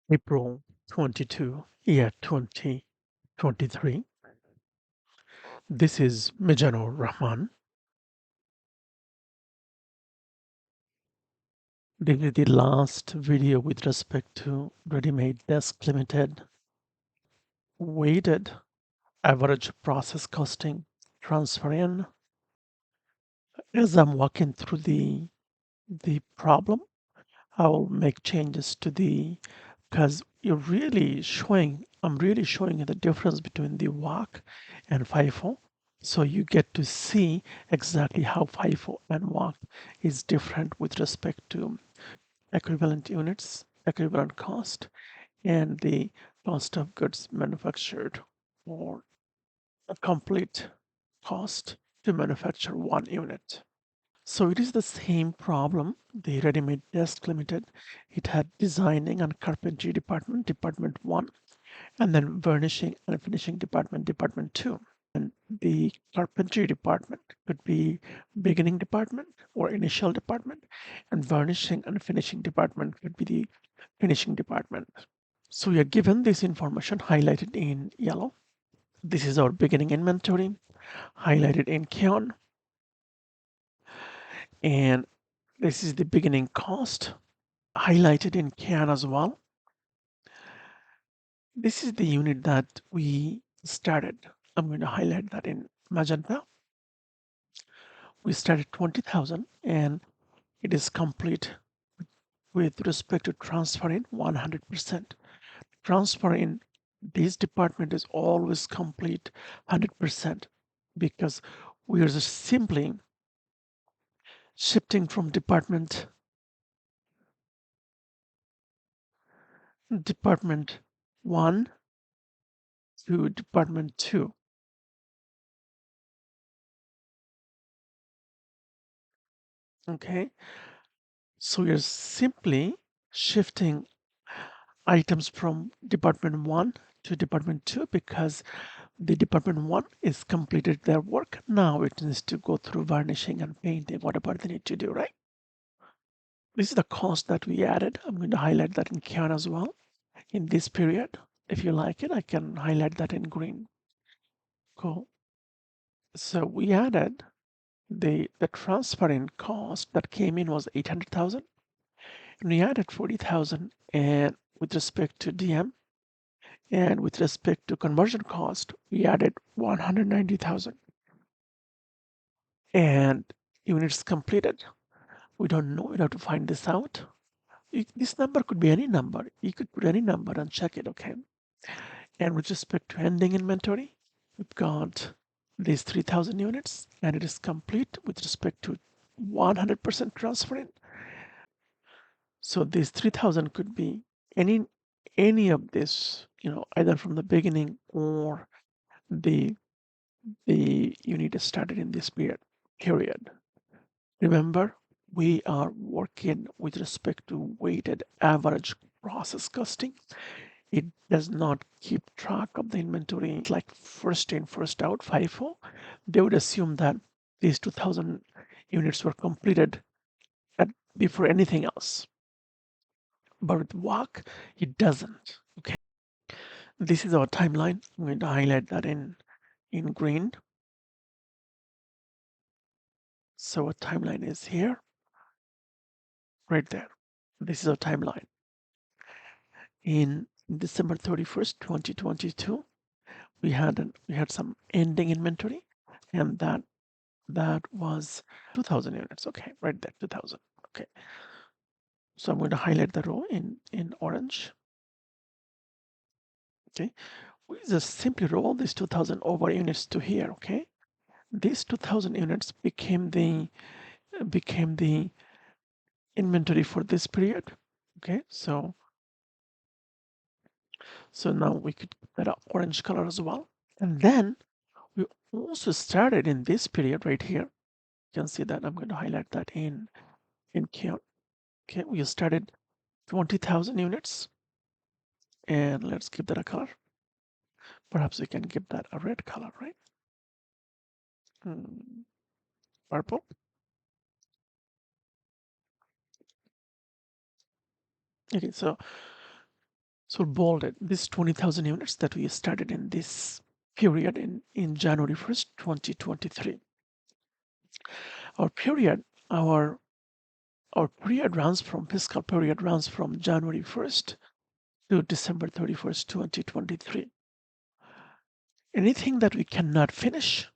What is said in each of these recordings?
April 22, year 2023. This is Mizanur Rahman. This is the last video with respect to Ready-Made Desk Limited weighted average process costing transfer in. As I'm walking through the problem, I will make changes to because I'm really showing you the difference between the WAC and FIFO. So you get to see exactly how FIFO and WAC is different with respect to equivalent units, equivalent cost, and the cost of goods manufactured, or a complete cost to manufacture one unit. So it is the same problem. The Ready-Made Desk Limited, it had designing and carpentry department, department 1, and then burnishing and finishing department, department 2. And the carpentry department could be beginning department or initial department, and burnishing and finishing department could be the finishing department. So we are given this information highlighted in yellow. This is our beginning inventory, highlighted in cyan. And this is the beginning cost, highlighted in cyan as well. This is the unit that we started. I'm going to highlight that in magenta. We started 20,000 and it is complete with respect to transferring 100%. Transfer in this department is always complete 100% because we are just simply shifting from department 1 to department 2. Okay, so we are simply shifting items from department 1 to department 2 because the department 1 is completed their work. Now it needs to go through varnishing and painting, whatever they need to do, right? This is the cost that we added. I'm going to highlight that in cyan as well in this period. If you like it, I can highlight that in green. Cool. So we added the transferring cost that came in was 800,000, and we added 40,000 and with respect to DM, and with respect to conversion cost we added 190,000 and units completed. We don't know, we have to find this out. This number could be any number. You could put any number and check it, okay? And with respect to ending inventory, we've got these 3,000 units and it is complete with respect to 100% transferring. So these 3,000 could be any of this, either from the beginning or the unit started in this period. Remember, we are working with respect to weighted average process costing. It does not keep track of the inventory like first in, first out, FIFO. They would assume that these 2,000 units were completed before anything else. But with WAC, it doesn't. Okay. This is our timeline. I'm going to highlight that in green. So our timeline is here, right there. This is our timeline. In December 31st, 2022, we had some ending inventory, and that was 2,000 units. Okay, right there, 2,000. Okay. So I'm going to highlight the row in orange. Okay. We just simply roll these 2,000 over units to here. Okay. These 2,000 units became the inventory for this period. Okay. So now we could get an orange color as well. And then we also started in this period right here. You can see that I'm going to highlight that in cyan. Okay, we started 20,000 units, and let's give that a color. Perhaps we can give that a red color, right? Purple. Okay, so So bolded, this 20,000 units that we started in this period in January 1st, 2023. Our period, our our period runs from fiscal period runs from January 1st to December 31st, 2023. Anything that we cannot finish,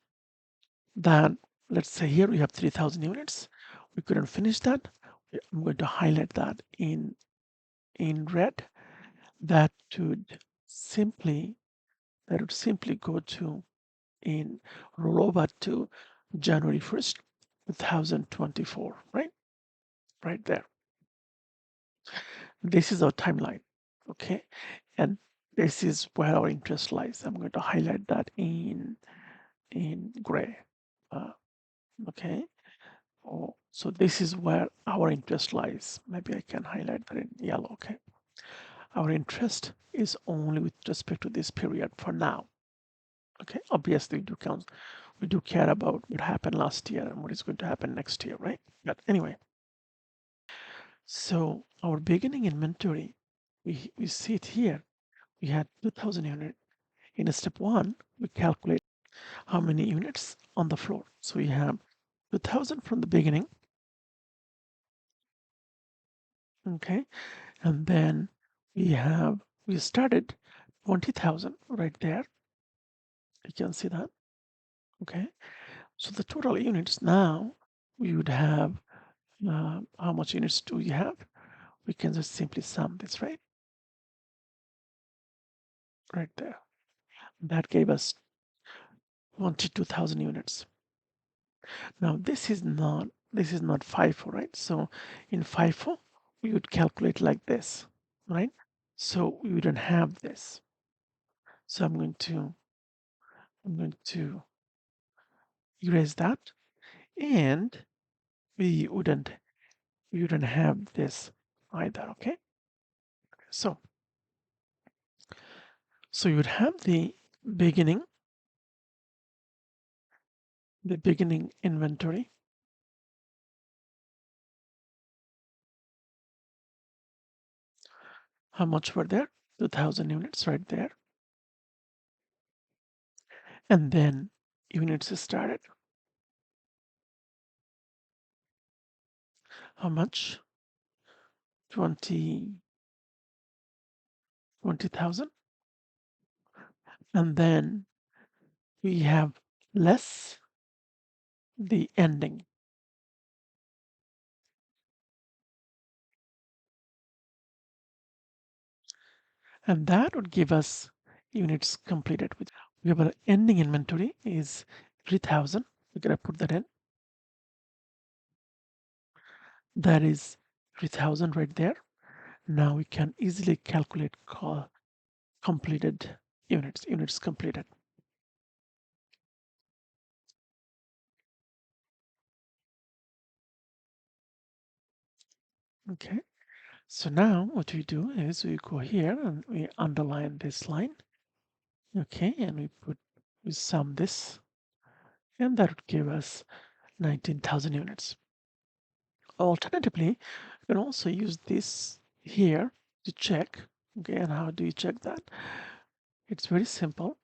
that let's say here we have 3,000 units, we couldn't finish that. I'm going to highlight that in red. That simply would simply go to in roll over to January 1st, 2024, right? Right there. This is our timeline, okay? And this is where our interest lies. I'm going to highlight that in gray, uh, okay? Oh, so this is where our interest lies. Maybe I can highlight that in yellow, okay? Our interest is only with respect to this period for now, okay? Obviously, we do care about what happened last year and what is going to happen next year, right? But anyway, so our beginning inventory, we see it here. We had 2,000 units. In step one, we calculate how many units on the floor. So we have 2,000 from the beginning, okay? And then we started 20,000 right there. You can see that, okay? So the total units now, we would have, how much units do we have? We can just simply sum this, right? Right there. That gave us 22,000 units. Now this is not FIFO, right? So in FIFO, we would calculate like this, right? So we wouldn't have this. So I'm going to erase that, and we wouldn't have this either, okay? So you would have beginning the beginning inventory. How much were there? 2,000 units right there. And then units started. How much? 20,000. And then we have less the ending. And that would give us units completed with. We have our ending inventory is 3,000. We're going to put that in. That is 3,000 right there. Now we can easily calculate completed units completed. Okay, so now what we do is we go here and we underline this line. Okay, and we sum this, and that would give us 19,000 units. Alternatively, you can also use this here to check. Okay, and how do you check that? It's very simple.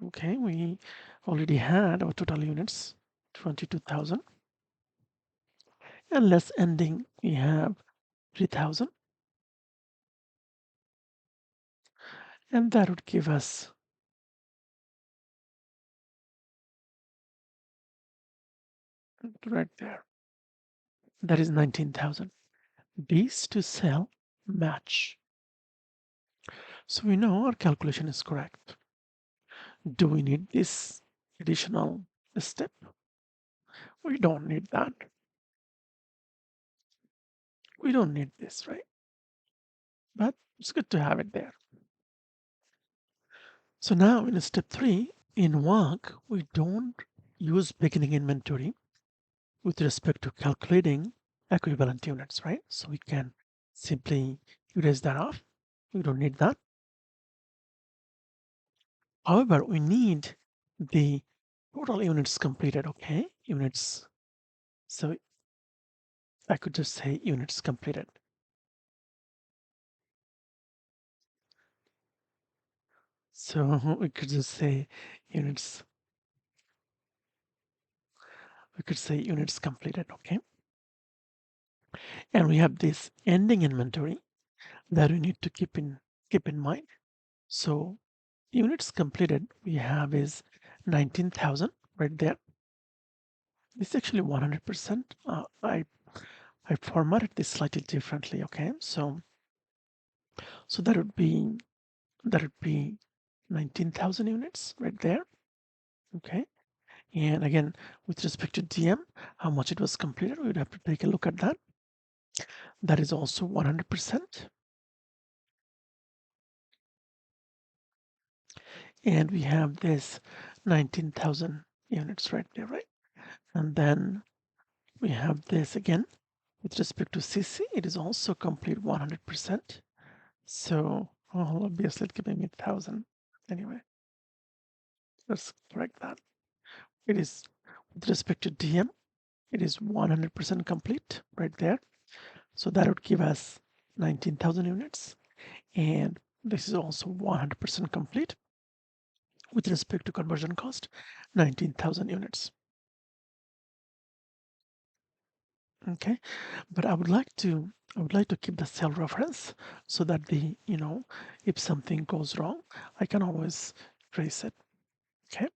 Okay, we already had our total units, 22,000. And less ending, we have 3,000. And that would give us right there. That is 19,000. These two cell match. So we know our calculation is correct. Do we need this additional step? We don't need that. We don't need this, right? But it's good to have it there. So now in step 3, in WAC, we don't use beginning inventory with respect to calculating equivalent units, right? So we can simply erase that off. We don't need that. However, we need the total units completed, okay? Units. So I could just say units completed. So we could just say units, units completed, okay? And we have this ending inventory that we need to keep in mind. So units completed we have is 19,000 right there. This is actually 100%. I formatted this slightly differently, okay? So that would be 19,000 units right there, okay? And again, with respect to DM, how much it was completed, we would have to take a look at that. That is also 100%. And we have this 19,000 units right there, right? And then we have this again, with respect to CC, it is also complete 100%. So obviously it's giving me 1,000 anyway. Let's correct that. It is with respect to DM, it is 100% complete right there. So that would give us 19,000 units. And this is also 100% complete with respect to conversion cost, 19,000 units. Okay, but I would like to keep the cell reference so that if something goes wrong, I can always trace it. Okay,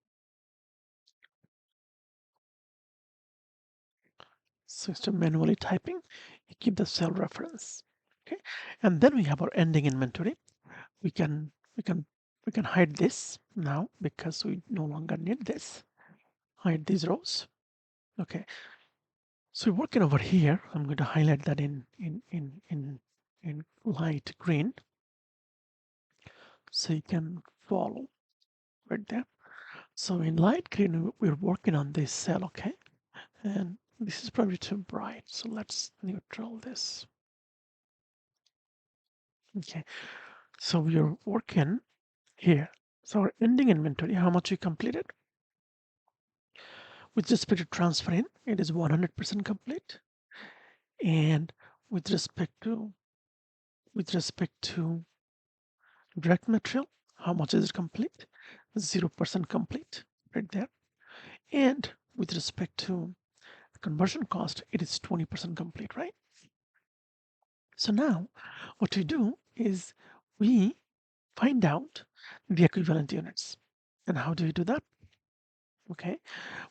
so instead of manually typing, you keep the cell reference. Okay, and then we have our ending inventory. We can we can we can hide this now because we no longer need this. Hide these rows. Okay, so we're working over here. I'm going to highlight that in light green so you can follow right there. So in light green, we're working on this cell, okay? And this is probably too bright, so let's neutral this. Okay, so we are working here. So our ending inventory, how much we completed? With respect to transfer in, it is 100% complete. And with respect to direct material, how much is it complete? 0% complete right there. And with respect to conversion cost, it is 20% complete, right? So now what we do is we find out the equivalent units. And how do we do that? Okay,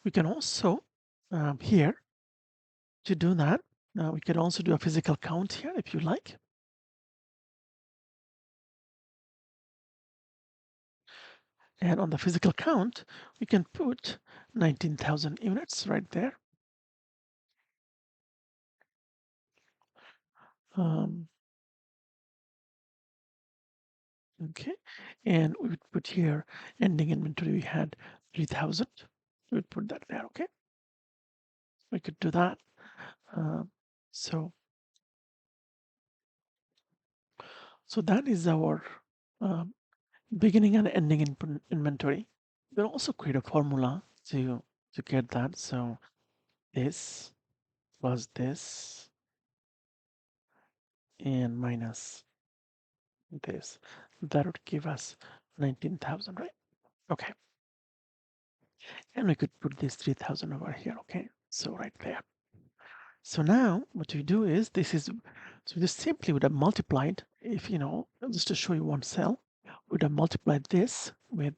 we can also here to do that, we can also do a physical count here if you like. And on the physical count, we can put 19,000 units right there. Um, okay, and we would put here ending inventory, we had 3,000. We would put that there, okay? We could do that. Um, so So that is our um, beginning and ending inventory. We'll also create a formula to get that. So this plus this and minus this. That would give us 19,000, right? Okay. And we could put this 3,000 over here. Okay. So right there. So now what we do is so this simply would have multiplied if, just to show you one cell, would have multiplied this with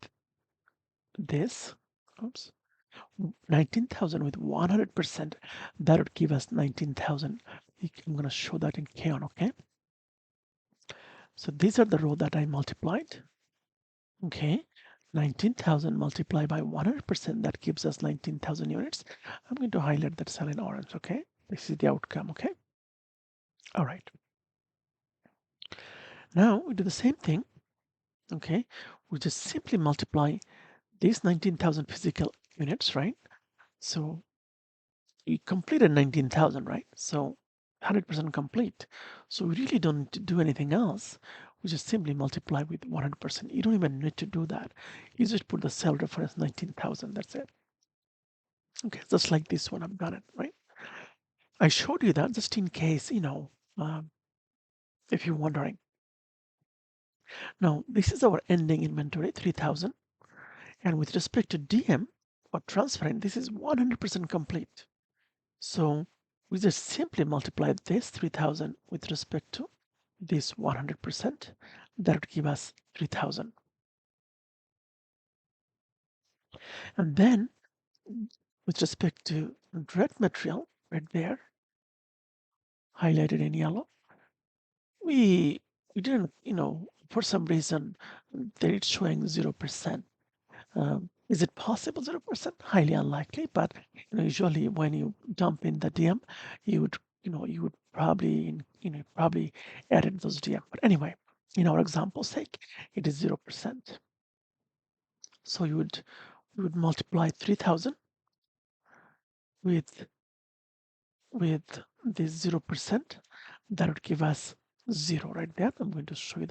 this. Oops. 19,000 with 100%, that would give us 19,000. I'm going to show that in Kaon, okay? So these are the row that I multiplied, okay? 19,000 multiplied by 100%, that gives us 19,000 units. I'm going to highlight that cell in orange, okay? This is the outcome, okay? All right. Now we do the same thing, okay? We just simply multiply these 19,000 physical units, right? So you completed 19,000, right? So 100% complete. So we really don't need to do anything else. We just simply multiply with 100%. You don't even need to do that. You just put the cell reference 19,000. That's it. Okay, just like this one, I've got it, right? I showed you that just in case, um, if you're wondering. Now, this is our ending inventory, 3,000. And with respect to DM or transferring, this is 100% complete. So we just simply multiply this 3,000 with respect to this 100%. That would give us 3,000. And then with respect to direct material right there, highlighted in yellow, we didn't, for some reason, there it's showing 0%. Is it possible 0%? Highly unlikely, but usually when you dump in the DM, you would probably probably added those DM. But anyway, in our example's sake, it is 0%. So you would multiply 3,000 with this 0%. That would give us 0 right there. I'm going to show you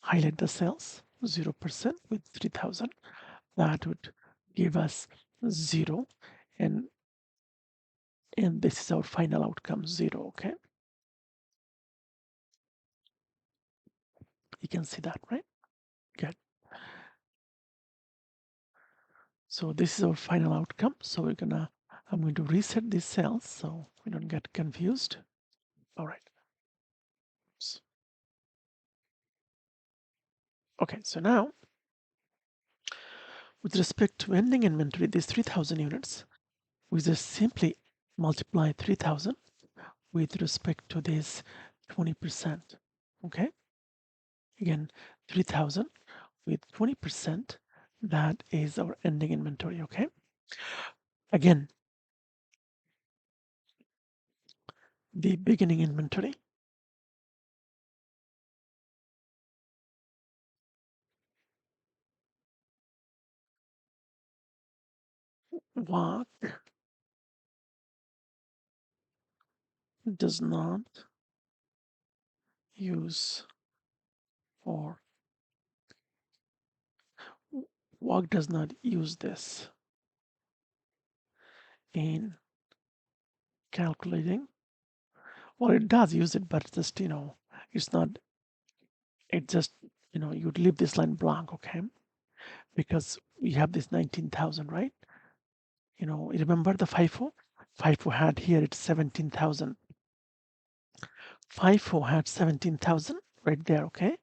highlight the cells. 0% with 3,000. That would give us 0, and this is our final outcome, 0. Okay, you can see that, right? Good. So this is our final outcome. So I'm going to reset these cells so we don't get confused. All right. Oops. Okay, so now with respect to ending inventory, these 3,000 units, we just simply multiply 3,000 with respect to this 20%. Okay, again, 3,000 with 20%, that is our ending inventory. Okay, again, the beginning inventory, WAC does not use, or WAC does not use this in calculating. Well, it does use it, but just, it's not, it just, you'd leave this line blank, okay? Because we have this 19,000, right? Remember the FIFO? FIFO had here it's 17,000. FIFO had 17,000 right there, okay?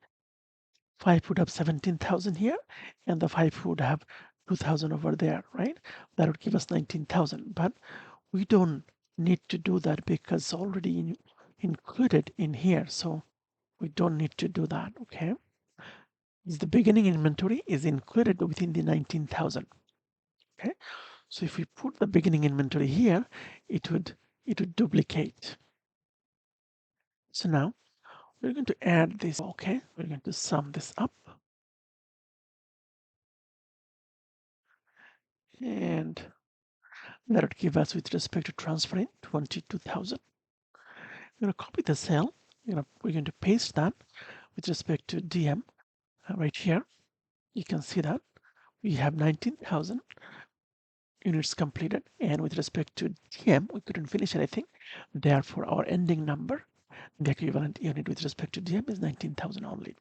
FIFO would have 17,000 here, and the FIFO would have 2,000 over there, right? That would give us 19,000. But we don't need to do that because it's already included in here. So we don't need to do that, okay? The beginning inventory is included within the 19,000, okay? So if we put the beginning inventory here, it would duplicate. So now we're going to add this, okay? We're going to sum this up. And that would give us, with respect to transferring, 22,000. We're going to copy the cell. We're going to paste that with respect to DM right here. You can see that we have 19,000 units completed, and with respect to DM, we couldn't finish anything. Therefore, our ending number, the equivalent unit with respect to DM, is 19,000 only.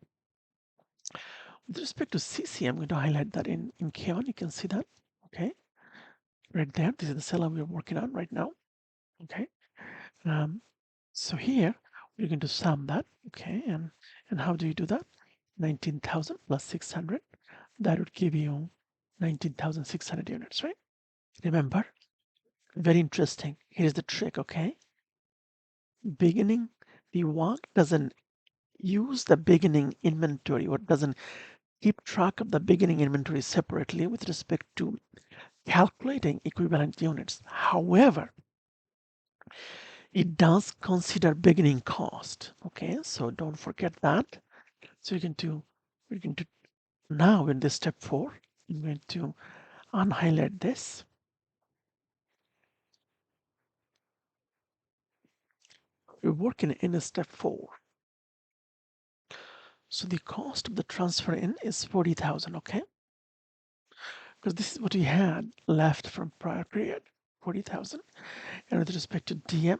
With respect to CC, I'm going to highlight that in K1. You can see that, okay, right there. This is the cell we're working on right now, okay. So here we're going to sum that, okay, and how do you do that? 19,000 plus 600, that would give you 19,600 units, right? Remember, very interesting. Here's the trick, okay? Beginning, the WAC doesn't use the beginning inventory, or doesn't keep track of the beginning inventory separately with respect to calculating equivalent units. However, it does consider beginning cost, okay? So don't forget that. So we're going to now in this step 4, I'm going to unhighlight this. We're working in a step 4. So the cost of the transfer in is 40,000, okay? Because this is what we had left from prior period, 40,000. And with respect to DM,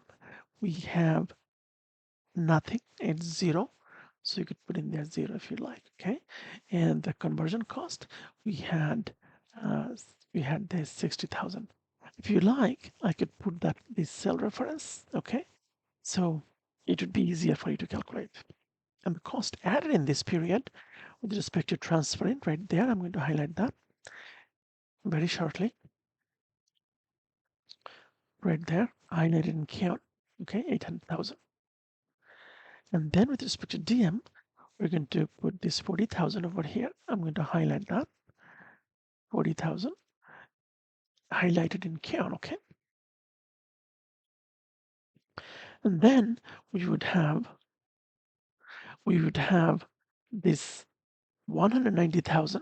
we have nothing, it's 0. So you could put in there 0 if you like, okay? And the conversion cost, we had uh, this 60,000. If you like, I could put that this cell reference, okay? So it would be easier for you to calculate. And the cost added in this period with respect to transferring right there, I'm going to highlight that very shortly. Right there, highlighted in count, okay, 800,000. And then with respect to DM, we're going to put this 40,000 over here. I'm going to highlight that 40,000 highlighted in count, okay? And then we would have this 190,000,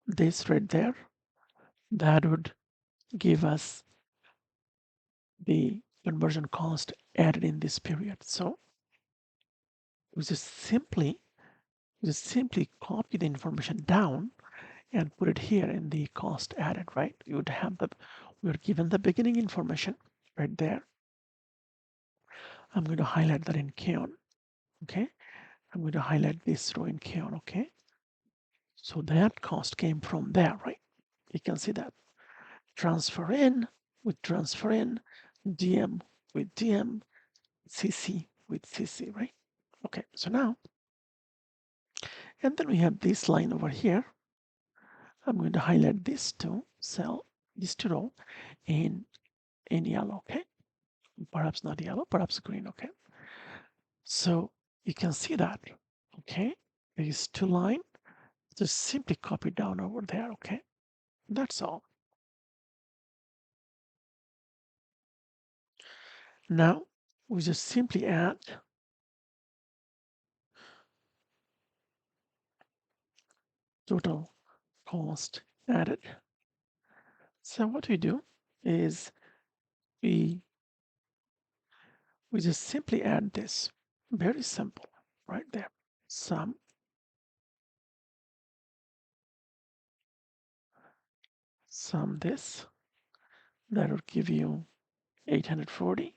this right there, that would give us the conversion cost added in this period. So we just simply copy the information down and put it here in the cost added, right? You would have we're given the beginning information right there. I'm going to highlight that in Keon, okay? I'm going to highlight this row in Keon, okay? So that cost came from there, right? You can see that. Transfer in with transfer in, DM with DM, CC with CC, right? Okay, so now, and then we have this line over here. I'm going to highlight this two cell, this two row in yellow, okay? Perhaps not yellow, perhaps green, okay? So you can see that, okay? These two lines, just simply copy down over there, okay? That's all. Now we just simply add total cost added. So what we do is we just simply add this. Very simple, right there. Sum this, that will give you 840.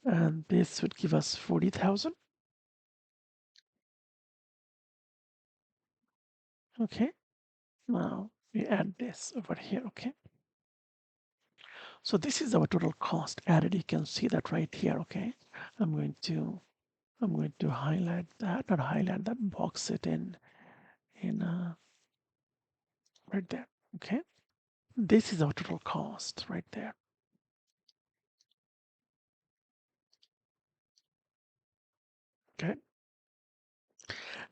And this would give us 40,000. Okay, now we add this over here, okay? So this is our total cost added. You can see that right here, okay? I'm going to highlight that, not highlight that, box it in right there, okay? This is our total cost right there. Okay.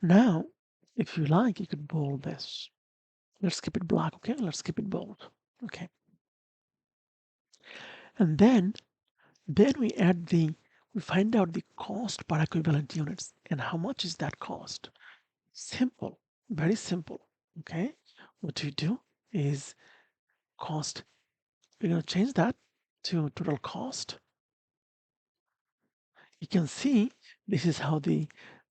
Now, if you like, you could bold this. Let's keep it black, okay? Let's keep it bold, okay? And then we add we find out the cost per equivalent units and how much is that cost. Simple, very simple, okay? What we do is cost, we're going to change that to total cost. You can see this is how the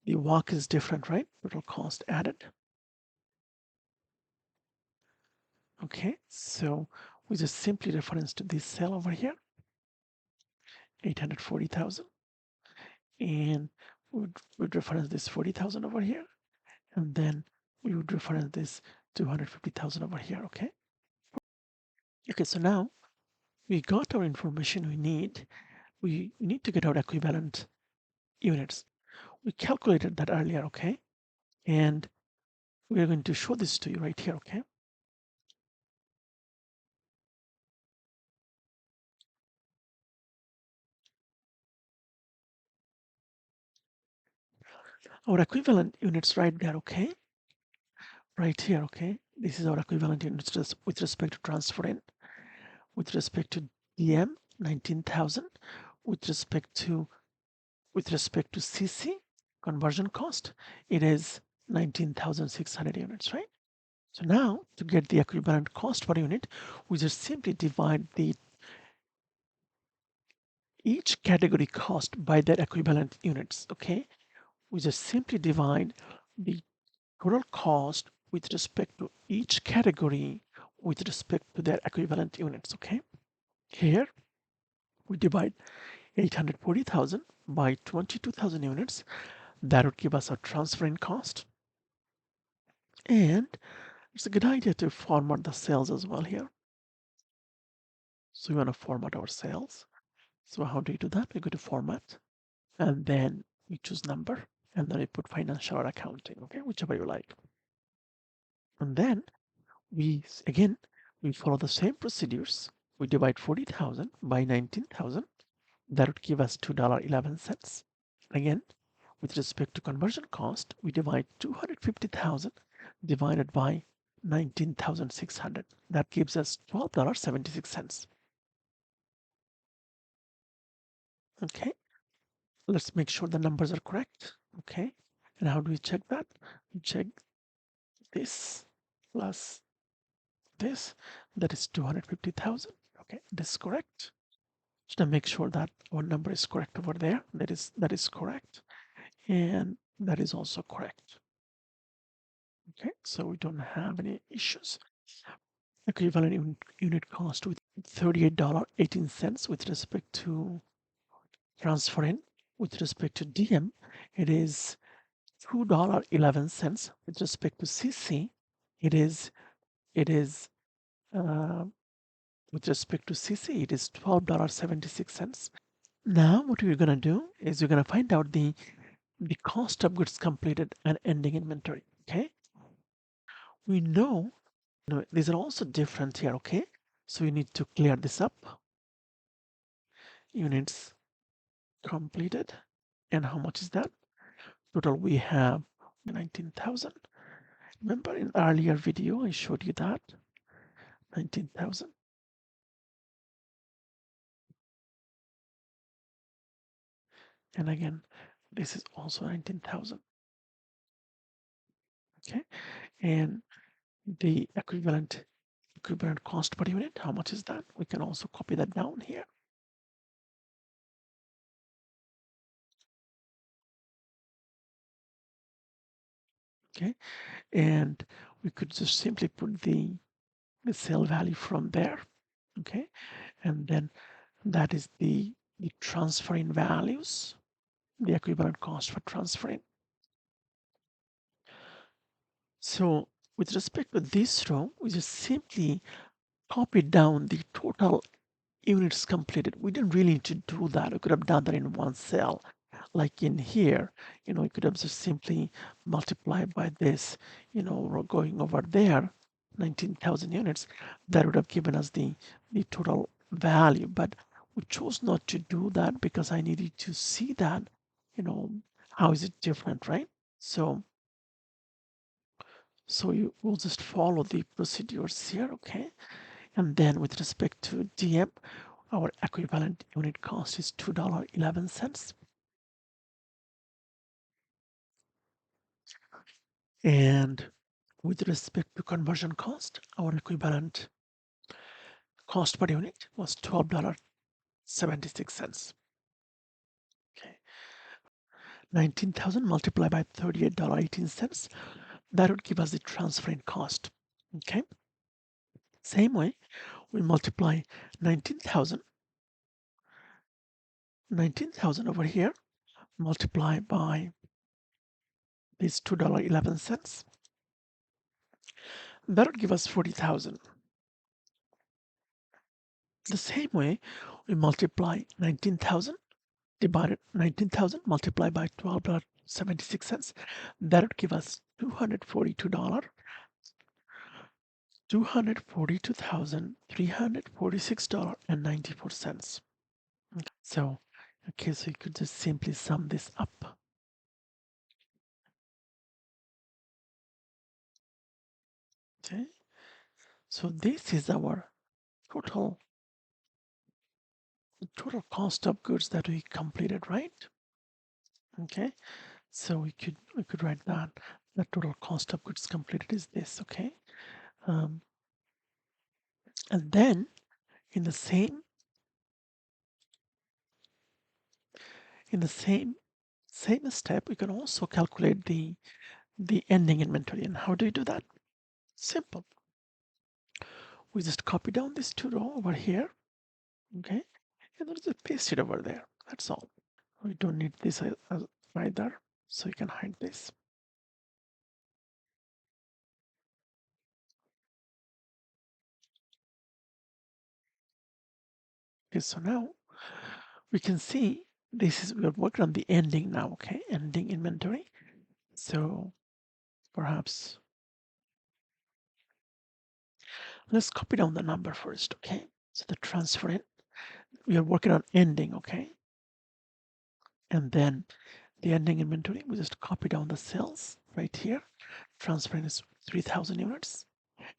WAC is different, right? Total cost added. Okay, so we just simply reference to this cell over here, 840,000, and would reference this 40,000 over here, and then we would reference this 250,000 over here, okay? Okay, so now we got our information we need. We need to get our equivalent units. We calculated that earlier, okay? And we're going to show this to you right here, okay? Our equivalent units right there, okay? Right here, okay? This is our equivalent units just with respect to transfer in. With respect to DM, 19,000. With respect to CC, conversion cost, it is 19,600 units, right? So now to get the equivalent cost per unit, we just simply divide each category cost by their equivalent units, okay? We just simply divide the total cost with respect to each category with respect to their equivalent units. Okay, here we divide 840,000 by 22,000 units. That would give us a transferring cost. And it's a good idea to format the cells as well here. So we want to format our cells. So how do you do that? We go to format and then we choose number and then we put financial or accounting, okay, whichever you like. And then we follow the same procedures. We divide 40,000 by 19,000. That would give us $2.11. Again, with respect to conversion cost, we divide 250,000 divided by 19,600. That gives us $12.76. Okay, let's make sure the numbers are correct. Okay, and how do we check that? We check this plus this, that is 250,000. Okay, this is correct. Just to make sure that our number is correct over there. That is correct, and that is also correct. Okay, so we don't have any issues. Equivalent unit cost with $38.18 with respect to transfer in. With respect to DM, it is $2.11. With respect to CC, it is uh, with respect to CC, it is $12.76. Now, what we're gonna do is we're gonna find out the cost of goods completed and ending inventory. Okay, we know, these are also different here. Okay, so we need to clear this up. Units completed, and how much is that? Total we have 19,000. Remember in earlier video I showed you that 19,000. And again, this is also 19,000. Okay, and the equivalent cost per unit, how much is that? We can also copy that down here. Okay, and we could just simply put the sale value from there. Okay, and then that is the transferring values, the equivalent cost for transferring. So with respect to this row, we just simply copy down the total units completed. We didn't really need to do that. We could have done that in one cell. Like in here, we could have just simply multiplied by this, we're going over there, 19,000 units. That would have given us the total value. But we chose not to do that because I needed to see that, how is it different, right? So you will just follow the procedures here, okay? And then with respect to DM, our equivalent unit cost is $2.11. And with respect to conversion cost, our equivalent cost per unit was $12.76. Okay. 19,000 multiplied by $38.18. That would give us the transferring cost. Okay. Same way, we multiply 19,000 over here, multiply by this $2.11. That would give us 40,000. The same way, we multiply 19,000 divided 19,000 multiplied by $12.76. That would give us $242. $242,346.94. So, okay, so you could just simply sum this up. Okay, so this is our total cost of goods that we completed, right? Okay, so we could write that the total cost of goods completed is this. Okay, and then in the same step, we can also calculate the ending inventory. And how do you do that? Simple. we just copy down this 2 row over here, okay, and then just paste it over there. That's all. We don't need this either, so you can hide this. Okay, so now we can see this is, we're working on the ending now, okay, ending inventory. So perhaps let's copy down the number first, okay? So the transfer in, we are working on ending, okay? And then the ending inventory, we just copy down the cells right here. Transfer in is 3,000 units.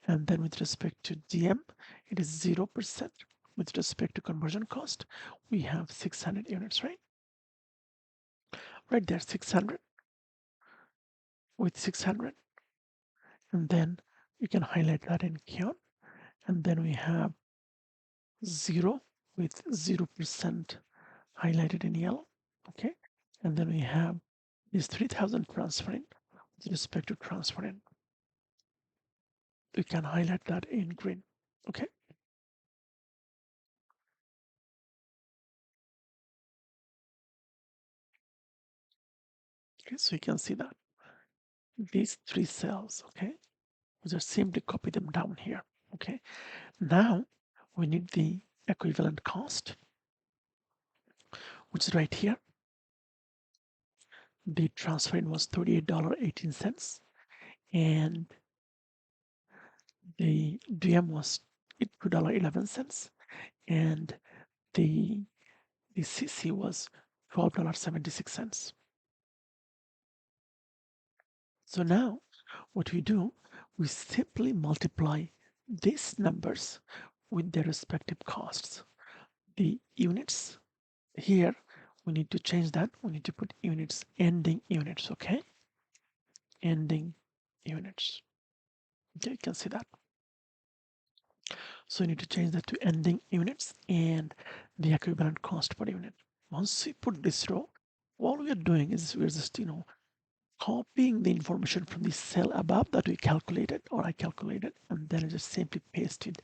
And then with respect to DM, it is 0%. With respect to conversion cost, we have 600 units, right? Right there, 600 with 600. And then you can highlight that in count. And then we have 0 with 0% highlighted in yellow, okay? And then we have this 3,000 transferring with respect to transferring. We can highlight that in green, okay? Okay, so you can see that these 3 cells, okay? We just simply copy them down here, okay? Now we need the equivalent cost, which is right here. The transfer was $38.18, and the DM was $2.11, and the CC was $12.76. So now what we do, we simply multiply these numbers with their respective costs. The units here, we need to change that. We need to put units, ending units, okay? Ending units. Okay, you can see that. So you need to change that to ending units and the equivalent cost per unit. Once we put this row, all we are doing is we're just, copying the information from the cell above that we calculated or I calculated, and then just simply paste it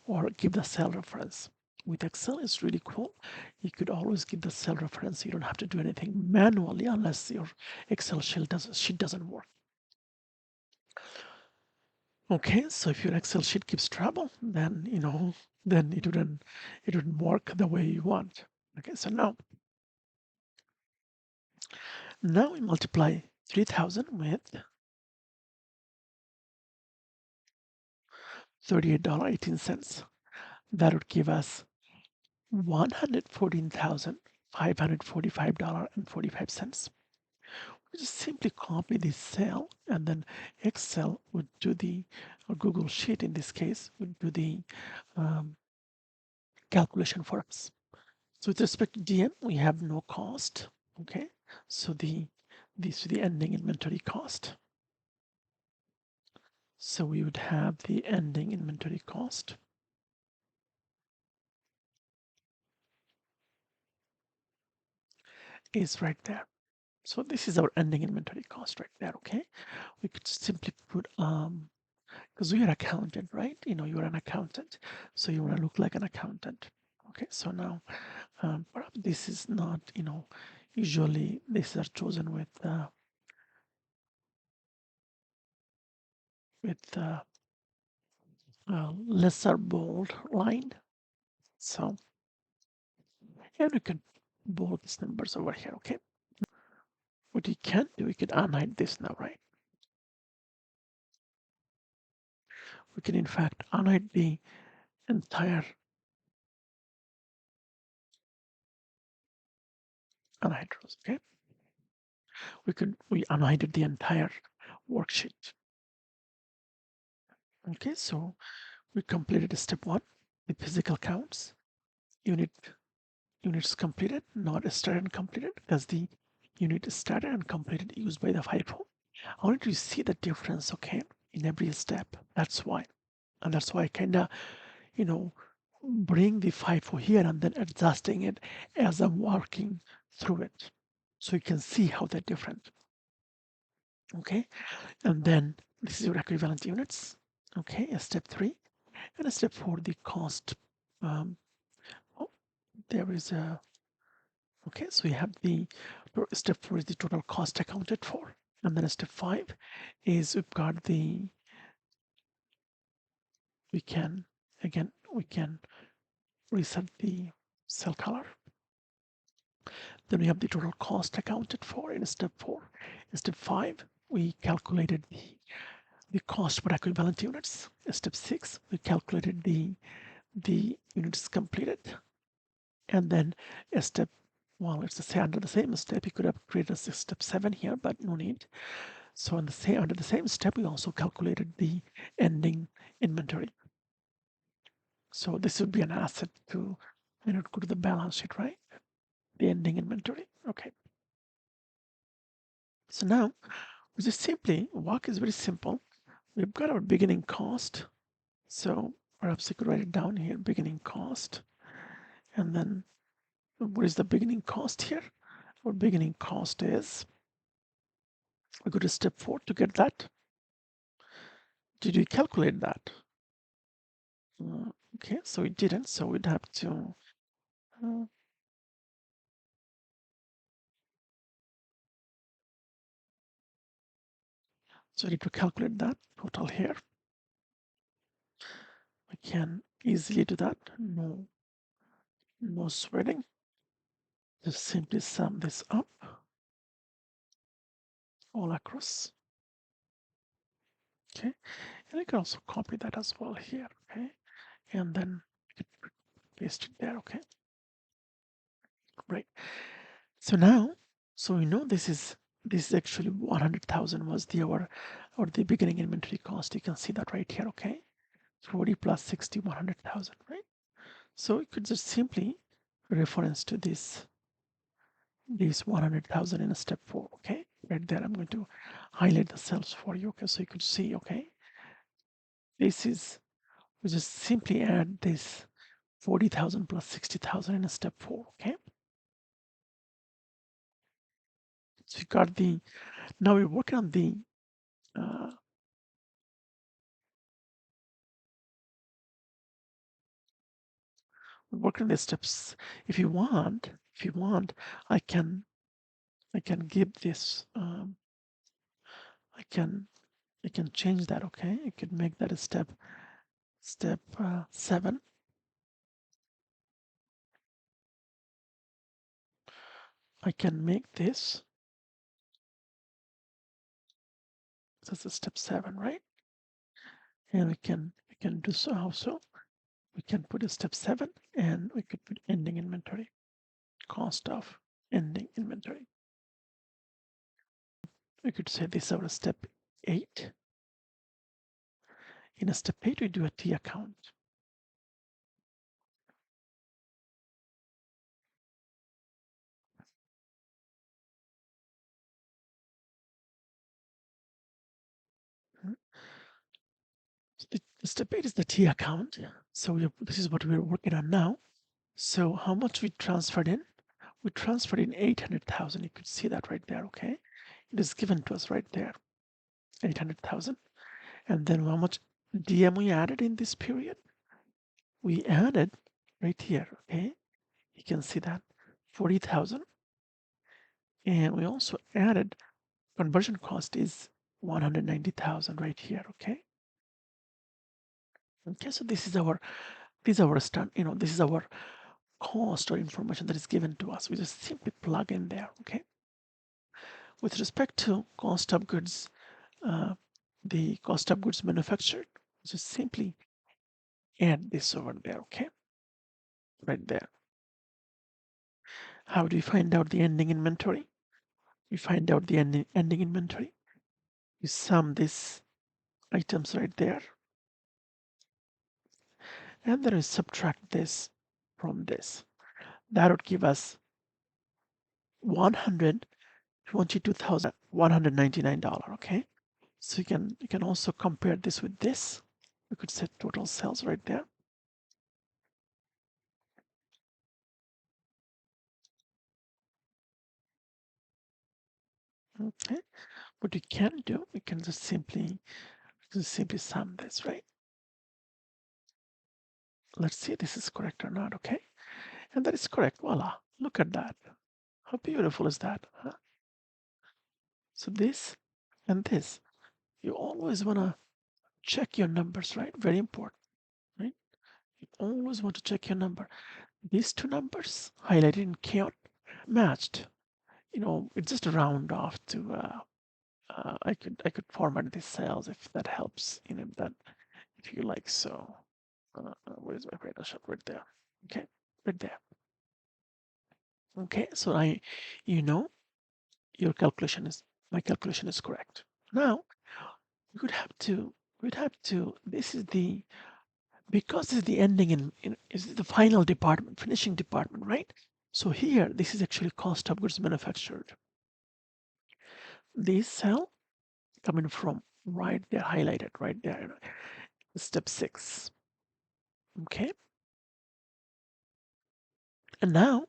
or give the cell reference. With Excel, it's really cool. You could always give the cell reference. You don't have to do anything manually unless your Excel sheet doesn't work. Okay, so if your Excel sheet keeps trouble, then then it wouldn't work the way you want. Okay, so now we multiply 3,000 with $38.18. That would give us $114,545.45. We just simply copy this cell, and then Excel would do or Google Sheet in this case, would do the calculation for us. So with respect to DM, we have no cost. Okay, so this is the ending inventory cost. So we would have the ending inventory cost is right there. So this is our ending inventory cost right there. Okay, we could simply put because we are accountant, right? You're an accountant, so you want to look like an accountant. Okay, so now perhaps this is not, usually these are chosen with lesser bold line. So, and we can bold these numbers over here. Okay, what you can do, we can unhide this now, right? We can in fact unhide the entire unhide rows. Okay, we unhided the entire worksheet. Okay, so we completed step 1, the physical counts. Units completed, not started and completed, because the unit is started and completed used by the FIFO. I want you to see the difference, okay, in every step. That's why. And that's why I kind of, bring the FIFO here and then adjusting it as I'm working through it. So you can see how they're different. Okay, and then this is your equivalent units. Okay, step 3. And step 4, the cost. Oh, there is a, okay, so we have the step 4 is the total cost accounted for. And then step 5 is we've got the, we can, again, we can reset the cell color. Then we have the total cost accounted for in step 4. In step 5, we calculated the cost per equivalent units. In step 6, we calculated the units completed. And then a step, well, let's just say under the same step, you could have created a step 7 here, but no need. So in the same, under the same step, we also calculated the ending inventory. So this would be an asset to, and it go to the balance sheet, right? The ending inventory. Okay. So now we just simply, WAC is very simple. We've got our beginning cost. So perhaps you could write it down here, beginning cost. And then what is the beginning cost here? Our beginning cost is, we go to step 4 to get that. Did we calculate that? Okay, so we didn't, so we'd have to, so we need to calculate that total here. We can easily do that, no sweating. Just simply sum this up all across. Okay, and I can also copy that as well here, okay, and then paste it there, okay, great. So now, so we know this is actually 100,000 was the our or the beginning inventory cost. You can see that right here, okay, 40 plus 60, 100,000, right? So we could just simply reference to this 100,000 in a step 4, okay, right there. I'm going to highlight the cells for you, okay, so you could see, okay, this is, we just simply add this 40,000 plus 60,000 in a step 4, okay. So you got the, now we're working on the work on the steps. If you want, I can give this. I can change that. Okay, I could make that a step 7. I can make this. That's a step 7, right? And we can do so also. We can put a step 7, and we could put ending inventory, cost of ending inventory. We could say this is our step 8. In a step 8, we do a T account. So the step 8 is the T account. So this is what we're working on now. So how much we transferred in? We transferred in 800,000. You could see that right there, okay? It is given to us right there, 800,000. And then how much DM we added in this period? We added right here, okay? You can see that 40,000. And we also added conversion cost is 190,000 right here, okay? Okay, so this is our stand, this is our cost or information that is given to us. We just simply plug in there, okay? With respect to cost of goods, the cost of goods manufactured, just simply add this over there, okay? Right there. How do we find out the ending inventory? We find out the ending inventory. We sum these items right there, and then we subtract this from this. That would give us $122,199, okay? So you can also compare this with this. We could set total sales right there. Okay, what we can do, we can just simply sum this, right? Let's see if this is correct or not, okay? And that is correct. Voila, look at that. How beautiful is that? Huh? So this and this, you always want to check your numbers, right? Very important, right? You always want to check your number. These two numbers highlighted in cyan matched. It's just a round off to I could format these cells if that helps, that if you like. So where is my final shot? Right there. Okay, right there. Okay, so you know your calculation is my calculation is correct. Now we would have to this is the because this is the ending in is the final department, finishing department, right? So here this is actually cost of goods manufactured. This cell coming from right there, highlighted right there, step 6. Okay, and now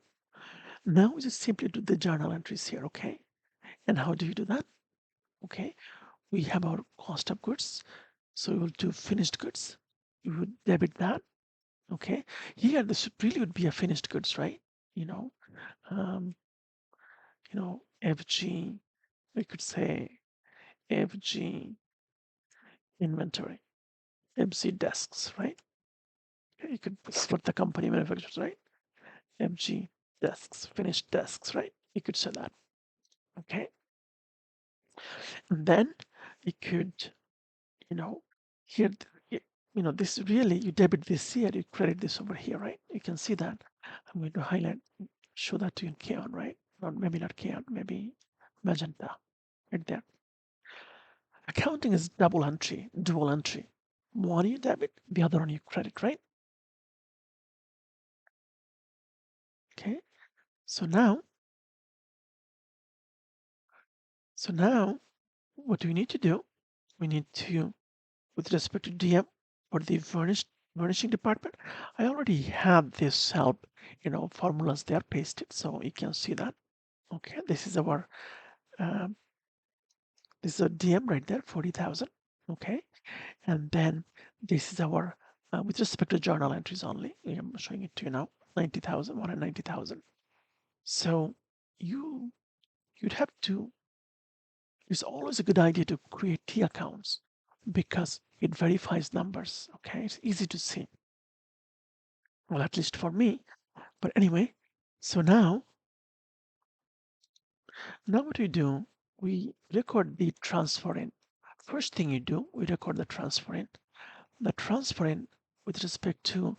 we just simply do the journal entries here. Okay, and how do you do that? Okay, we have our cost of goods, so we will do finished goods. We would debit that. Okay, here this really would be a finished goods, right? you know um, FG, we could say FG inventory, FG desks, right? You could put the company manufacturers, right? FG desks, finished desks, right? You could say that. Okay, and then you could, you know, here, this really, you debit this here, you credit this over here, right? You can see that. I'm going to highlight, show that to you in Cyan, right? Or maybe not Cyan, maybe magenta, right there. Accounting is double entry, dual entry. One you debit, the other one you credit, right? Okay. So now, what do we need to do? We need to, with respect to DM for the furnishing department, I already have this help, formulas there pasted, so you can see that. Okay, um, this is a DM right there, 40,000. Okay, and then this is our with respect to journal entries only. I'm showing it to you now, 90,000, 190,000. So you you'd have to. It's always a good idea to create T accounts because it verifies numbers. Okay, it's easy to see. Well, at least for me. But anyway, so now what we do, we record the transfer in. First thing you do, we record the transfer in. The transfer in with respect to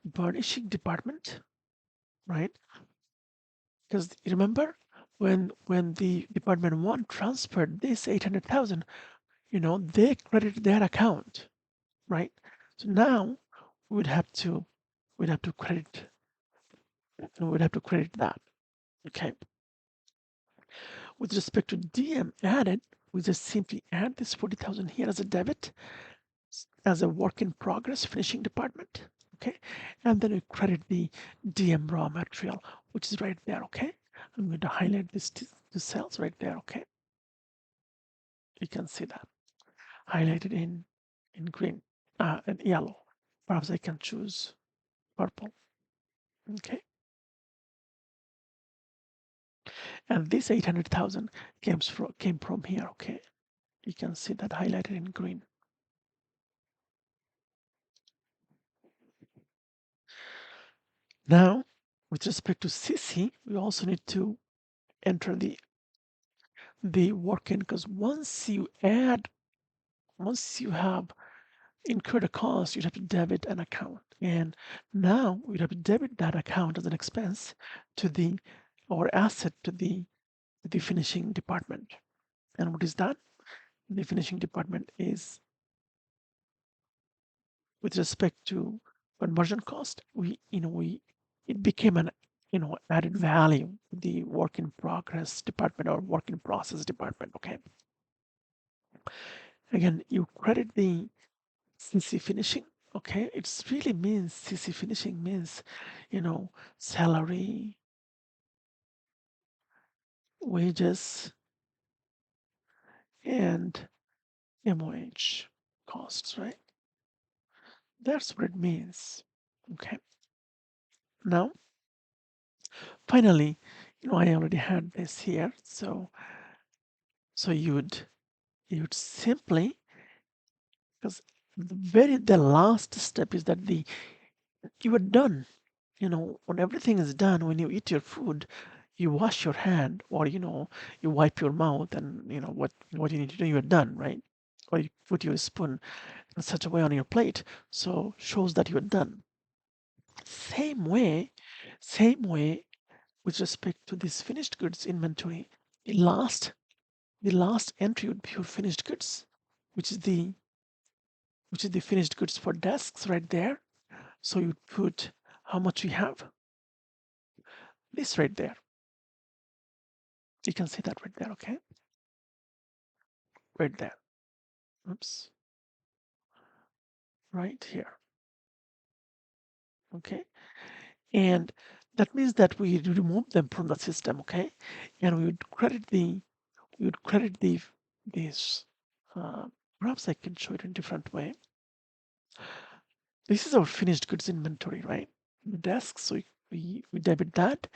burnishing department, right? Because remember when the department 1 transferred this 800,000, they credited their account, right? So now we'd have to we'd have to credit we'd have to credit that. Okay. With respect to DM added, we just simply add this 40,000 here as a debit, as a work in progress finishing department. Okay, and then we credit the DM raw material, which is right there. Okay, I'm going to highlight this cells right there. Okay, you can see that highlighted in green and yellow. Perhaps I can choose purple. Okay, and this 800,000 came from here. Okay, you can see that highlighted in green. Now, with respect to CC, we also need to enter the work in, because once you have incurred a cost, you'd have to debit an account. And now we'd have to debit that account as an expense to the or asset to the finishing department. And what is that? The finishing department is with respect to conversion cost, it became an added value to the work in progress department or work in process department. Okay. Again, you credit the CC finishing. Okay, it's really means CC finishing means, salary, wages, and MOH costs, right? That's what it means. Okay. Now, finally, I already had this here. So you'd simply, because the last step is that you are done. When everything is done, when you eat your food, you wash your hand, or you wipe your mouth, and what you need to do, you're done, right? Or you put your spoon in such a way on your plate, so shows that you're done. Same way, same way with respect to this finished goods inventory. The last the last entry would be your finished goods, which is the finished goods for desks right there. So you put how much we have. This right there. You can see that right there, okay? Right there. Oops. Right here. Okay. And that means that we remove them from the system, okay? And we would credit this. Uh, Perhaps I can show it in a different way. This is our finished goods inventory, right? The desk. So we debit that,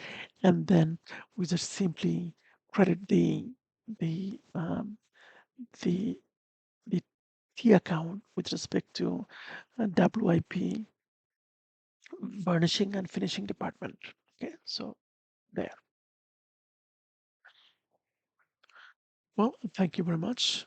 and then we just simply credit the um, the the T account with respect to WIP, burnishing and finishing department. Okay, so there. Well, thank you very much.